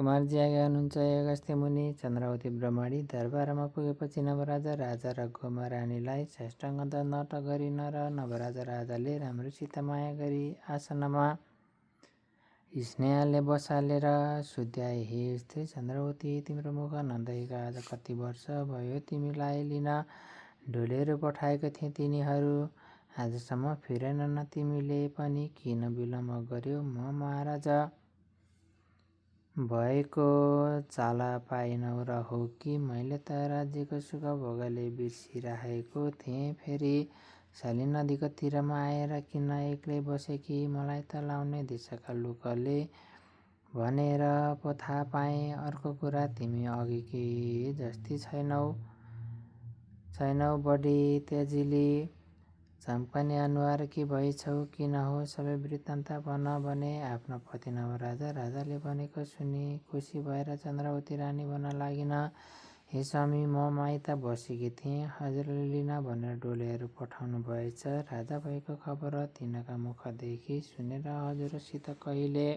कुमारजी आएका हुनुहुन्छ अगस्त्य मुनि। चन्द्रावती ब्रह्मणी दरबारमा पुगेपछि नवराजा राजा र गोमा रानीलाई साष्टाङ्ग दण्ड गरिन र नवराजा राजाले राम्रोसित माया गरी आसनमा स्नेहले बसालेर सुध्याए। हे स्त्री चन्द्रावती, तिम्रो मुख नदेखेका आज कति वर्ष भयो। तिमीलाई लिन डोलीहरू पठाएको थिएँ, तिनीहरू आजसम्म फिरेनन्। तिमीले पनि किन विलम्ब गर्यो? म महाराजा भएको चाला पाइनौ र हो कि मैले त राज्यको सुख भोगले बिर्सिराखेको थिएँ। फेरि साली नदीको तिरमा आएर किन एक्लै बसे कि मलाई त लाउने दिशाका लुकले भनेर पो थाहा पाएँ। अर्को कुरा, तिमी अघिकी जस्ती छैनौ, बढी तेजिली चम्कने अनुहारकी भएछौ। किन हो? सबै वृत्तान्त भन भने आफ्नो पति नवराजा राजाले भनेको सुनि खुसी भएर चन्द्रावती रानी भन्न लागिन, हे स्वामी, म माइत बसेकी थिएँ, हजुरले लिन भनेर डोलीहरू पठाउनु भएछ। राजा भएको खबर तिनका मुखदेखि सुनेर हजुरसित कहिले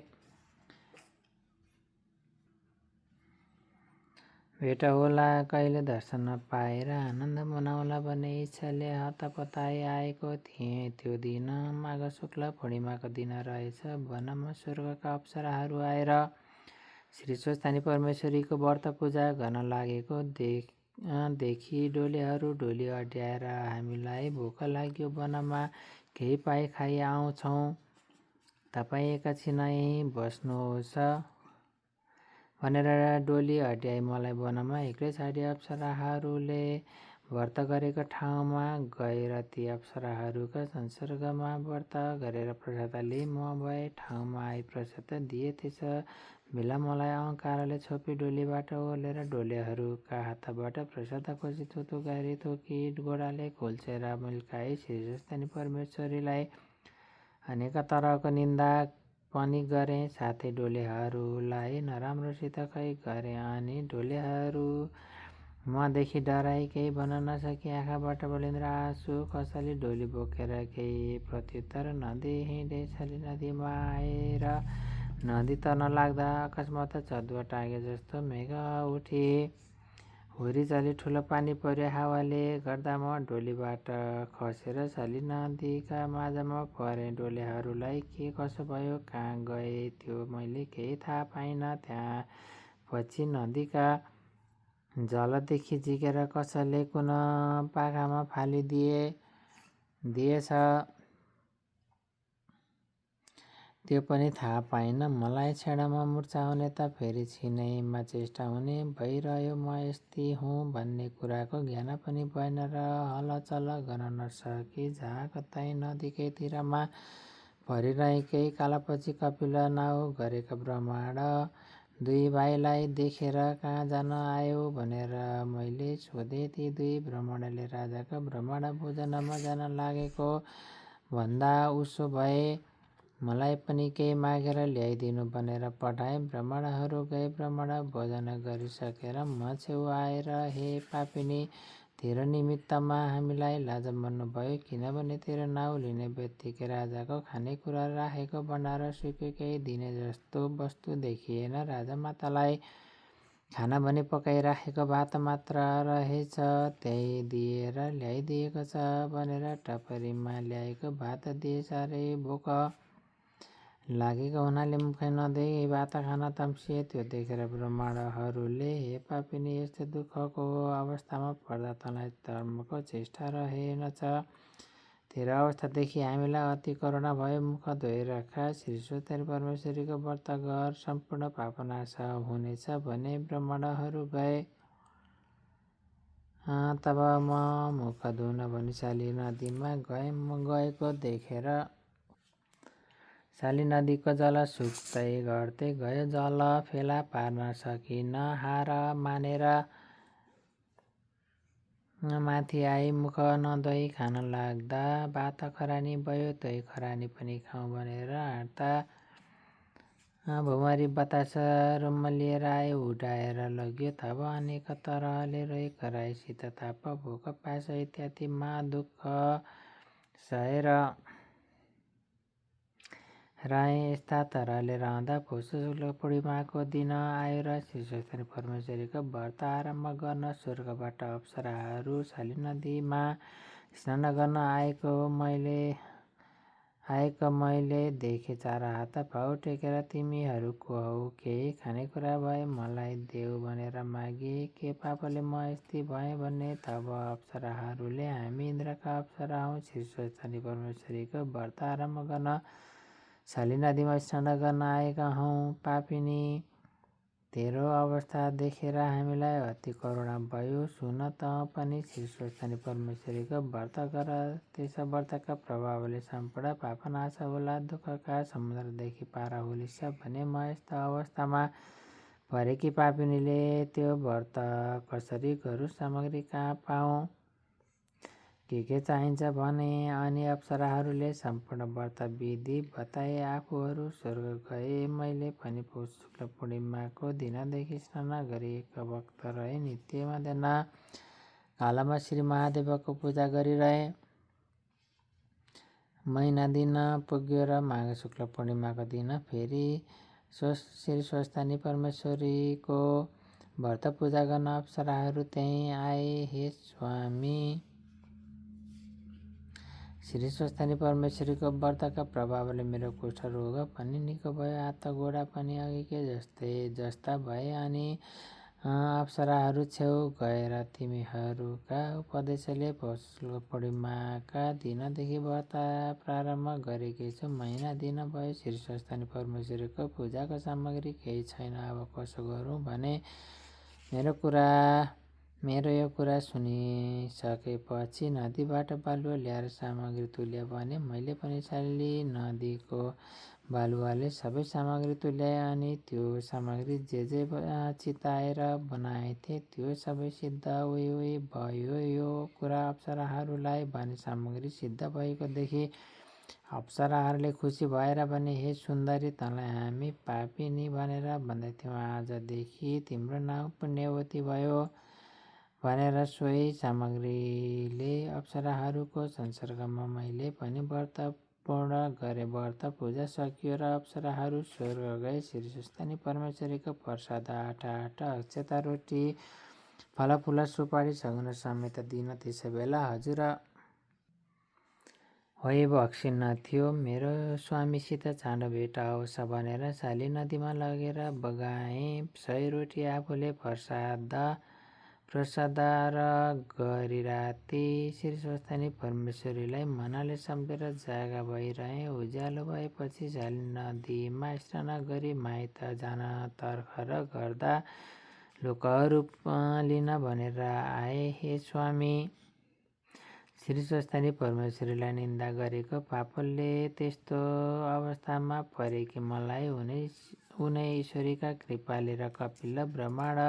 भेट होला, कहिले दर्शन पाएर आनन्द मनाउला भन्ने इच्छाले हतपताई आएको थिएँ। त्यो दिन माघ शुक्ल पूर्णिमाको दिन रहेछ। वनमा स्वर्गका अप्सराहरू आएर श्री स्वस्थानी परमेश्वरीको व्रत पूजा गर्न लागेको देखि डोली अड्याएर हामीलाई भोक लाग्यो, वनमा केही पाई खाइ आउँछौँ, तपाईँ एकछिन यहीँ बस्नुहोस् भनेर डोली अड्याई मलाई वनमा एक्लै छाडी अप्सराहरूले व्रत गरेको ठाउँमा गए र ती अप्सराहरूका संसर्गमा व्रत गरेर प्रसाद लिई म भए ठाउँमा आई प्रसाद दिए। त्यस बेला मलाई अहङ्कारले छोपी डोलीबाट ओर्लेर डोलीहरूका हातबाट प्रसाद खोजी थुथु गरी थोकी गोडाले कुल्चेर मिल्काई श्री स्वस्थानी परमेश्वरीलाई अनेक तरहको निन्दा पनि गरे, साथै डोलीहरूलाई नराम्रोसित कही गरे अनि डोलीहरू मदेखि डराई केही भन्न नसकी आँखाबाट बलिन्द्र आँसु खसाली डोली बोकेर केही प्रत्युत्तर नदिई हिँडे। साली नदीमा आएर नदी तर्न लाग्दा अकस्मात चदुवा टाँगे जस्तो मेघ उठी हुरी चली ठुलो पानी पर्यो। हावाले गर्दा म डोलीबाट खसेर साली नदीका माझमा परेँ। डोलीहरूलाई के कसो भयो, कहाँ गए त्यो मैले केही थाहा पाइन। त्यहाँ पछि नदीका जलदेखि झिकेर कसैले कुन पाखामा फालिदिएछ त्यो पनि थाहा पाइन। मलाई क्षणमा मुर्छा हुने त फेरि छिनैमा चेष्टा हुने भइरह्यो। म यस्ती हुँ भन्ने कुराको ज्ञान पनि भएन र हलचल गर्न नसकी जहाँ कतै नदीकै तिरमा परिरहेँ। केही कालपछि कपिल नाउ गरेका ब्राह्मण दुई भाइलाई देखेर कहाँ जान आयो भनेर मैले सोधेँ। ती दुई ब्राह्मणले राजाको ब्राह्मण भोजनमा जान लागेको भन्दा उसो भए मलाई पनि केही मागेर ल्याइदिनु भनेर पठाए। ब्राह्मणहरू गए। ब्राह्मण भोजन गरिसकेर म छेउ आएर, हे पापिनी, तेरो निमित्तमा हामीलाई लाज मर्नु भयो, किनभने तेरो नाउँ लिने बित्तिकै राजाको खानेकुरा राखेको भण्डार सुक्यो, केही दिने जस्तो वस्तु देखिएन। राजमातालाई खाना भने पकाइराखेको भात मात्र रहेछ, त्यही दिएर ल्याइदिएको छ भनेर टपरीमा ल्याएको भात दिए। साह्रै भोक लागेको हुनाले मुखै नदेई भात खान तम्सिए। त्यो देखेर ब्राह्मणहरूले, हे पापिनी, यस्तो दुःखको अवस्थामा पर्दा तँलाई धर्मको चेष्टा रहेनछ। तेरो अवस्था देखि हामीलाई अति करुणा भयो। मुख धोइ राख, श्री स्वस्थानी परमेश्वरीको व्रत गर, सम्पूर्ण पापनाश हुनेछ भने ब्राह्मणहरू गए। तब म मुख धुन भनी साली नदीमा गएको देखेर साली नदीको जल सुक्दै घट्दै गयो। जल फेला पार्न सकिन, हार मानेर माथि आई मुख नधोई खान लाग्दा भात खरानी भयो। त्यही खरानी पनि खाउँ भनेर हाँड्दा भुमरी बतास रुममा लिएर आयो, उडाएर लग्यो। तब अनेक तरहले रोइ कराई शीत ताप भोक प्यास इत्यादि दुःख सहेर रहे। यस्ता तरले रहँदा पौष शुक्ल पूर्णिमाको दिन आयो र श्रीस्वस्थानी परमेश्वरीको व्रत आरम्भ गर्न स्वर्गबाट अप्सराहरू शाली नदीमा स्नान गर्न आएको मैले देखे। चार हात भाउ टेकेर तिमीहरू को हौ, केही खानेकुरा भए मलाई देऊ भनेर मागे। के पापले म यस्ती भएँ भन्ने। तब अप्सराहरूले हामी इन्द्रका अप्सरा हौँ, श्रीस्वस्थानी परमेश्वरीको व्रत आरम्भ गर्न शाली नदीमा स्नान गर्न आएका हौँ। पापिनी तेरो अवस्था देखेर हामीलाई अति करुणा भयो। सुन त पनि श्रीस्वस्थानी परमेश्वरीको व्रत गर, त्यस व्रतका प्रभावले सम्पूर्ण पाप नाश होला, दुःखका समुद्रदेखि पार होलिस् भने। म यस्ता अवस्थामा परेकी पापिनीले त्यो व्रत कसरी गरू, सामग्री कहाँ पाऊँ, के चाहिन्छ भने। अनि अप्सराहरूले सम्पूर्ण व्रत विधि बताए। आफूहरू स्वर्ग गए। मैले पनि पौष शुक्ल पूर्णिमाको दिनदेखि स्नान गरी एक भक्त रहे। नित्य मध्याह्न कालमा श्री महादेवको पूजा गरिरहे। महिना दिन पुग्यो र माघ शुक्ल पूर्णिमाको दिन फेरि श्री स्वस्थानी परमेश्वरीको व्रत पूजा गर्न अप्सराहरू त्यहीँ आए। हे स्वामी, श्री स्वस्थानी परमेश्वरीको व्रतका प्रभावले मेरो कुष्ठ रोग पनि निको भयो, हात गोडा पनि अघिकै जस्ता भए। अनि अप्सराहरू छेउ गएर तिमीहरूका उपदेशले पौष शुक्ल पूर्णिमाका दिनदेखि व्रत प्रारम्भ गरेकी छु। महिना दिन भयो, श्री स्वस्थानी परमेश्वरीको पूजाको सामग्री केही छैन। अब कसो गरौँ भने। मेरो यो कुरा सुनिसकेपछि नदीबाट बालुवा ल्याएर सामग्री तुल्य भने। मैले पनि शाली नदीको बालुवाले सबै सामग्री तुल्याए। अनि त्यो सामग्री जे चिताएर बनाएथे त्यो सबै सिद्ध उही भयो। यो कुरा अप्सराहरूलाई भने सामग्री सिद्ध भएको देखि अप्सराहरूले खुसी भएर भने, हे सुन्दरी, तँलाई हामी पापिनी भनेर भन्दैथ्यौँ, आजदेखि तिम्रो नाउँ पुण्यवती भयो भनेर। सोही सामग्रीले अप्सराहरूको संसर्गमा मैले पनि व्रत पूर्ण गरे। व्रत पूजा सकियो र अप्सराहरू स्वर्ग गए। श्री स्वस्थानी परमेश्वरीको प्रसाद 8 अक्षता रोटी, फलफुल, सुपारी, सगुन समेत दिन। त्यसबेला हजुर होइ बक्सिन्नथ्यो। मेरो स्वामीसित चाँडो भेट आओस् भनेर शाली नदीमा लगेर बगाएँ। 100 रोटी आफूले प्रसाद र गरिराती श्री स्वस्थानी परमेश्वरीलाई मनले सम्झेर जागा भइरहे। उज्यालो भएपछि शाली नदीमा स्नान गरी माइत जान तर्खर गर्दा लोकहरू लिन भनेर आए। हे स्वामी, श्री स्वस्थानी परमेश्वरीलाई निन्दा गरेको पापले त्यस्तो अवस्थामा परेकी मलाई उनै ईश्वरीका कृपाले र कपिल ब्रह्माण्ड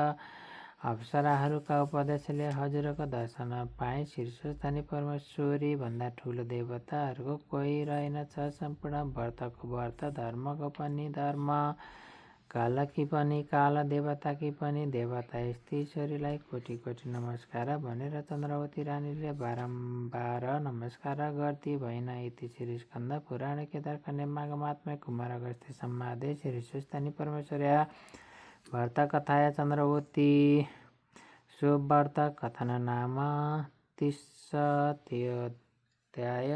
अप्सराहरूका उपदेशले हजुरको दर्शन पाएँ। श्री स्वस्थानी परमेश्वरी भन्दा ठुलो देवता अर्को कोही रहेनछ। सम्पूर्ण व्रतको व्रत, धर्मको पनि धर्म, कालकी पनि काल, देवताकी पनि देवता, यस्ती ईश्वरीलाई कोटि कोटि नमस्कार भनेर चन्द्रवती रानीले बारम्बार नमस्कार गर्दी भइन्। इति श्री स्कन्द पुराण केदारखण्डे माघमात्म्ये कुमार अगस्त्य संवादे श्री स्वस्थानी परमेश्वर्या व्रत कथाया चन्द्रवती सो व्रत कथन नाम 30 अध्याय।